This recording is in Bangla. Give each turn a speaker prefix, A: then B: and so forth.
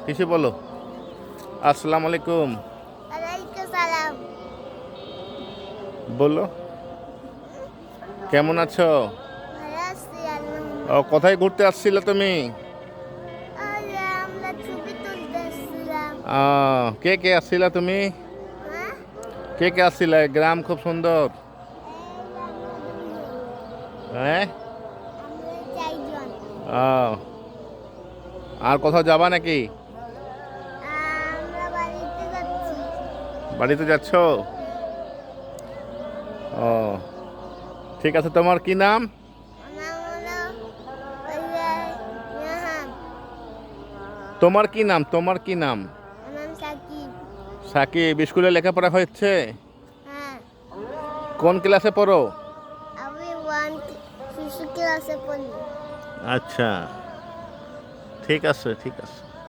A: কিছু বলো। আসসালামু আলাইকুম।
B: ওয়ালাইকুম সালাম।
A: বলো, কেমন আছো?
B: ভালো আছি
A: ও,
B: আলহামদুলিল্লাহ।
A: কোথায় ঘুরতে আসছিলে তুমি?
B: আমরা ছবি তুলতে এসেছিলাম।
A: কে কে আসছিলা তুমি?
B: হ্যাঁ,
A: কে কে আসছিলে? গ্রাম খুব সুন্দর।
B: এই যে আমরা দুইজন,
A: হ্যাঁ।
B: আমরা চারজন।
A: আহ, আর কোথাও যাবা নাকি?
B: আমরা বাড়িতে যাচ্ছি।
A: বাড়িতে যাচ্ছ?
B: হ্যাঁ,
A: ও, ঠিক আছে। তোমার কি নাম?
B: আমার হলো ওই যে রাহান।
A: তোমার কি নাম? তোমার কি নাম?
B: আমার নাম সাকিব।
A: সাকিব। স্কুলে লেখাপড়া হচ্ছে?
B: হ্যাঁ,
A: কোন ক্লাসে পড়ো?
B: আমি শিশু ক্লাসে পড়ি।
A: আচ্ছা, ঠিক আছে, ঠিক আছে।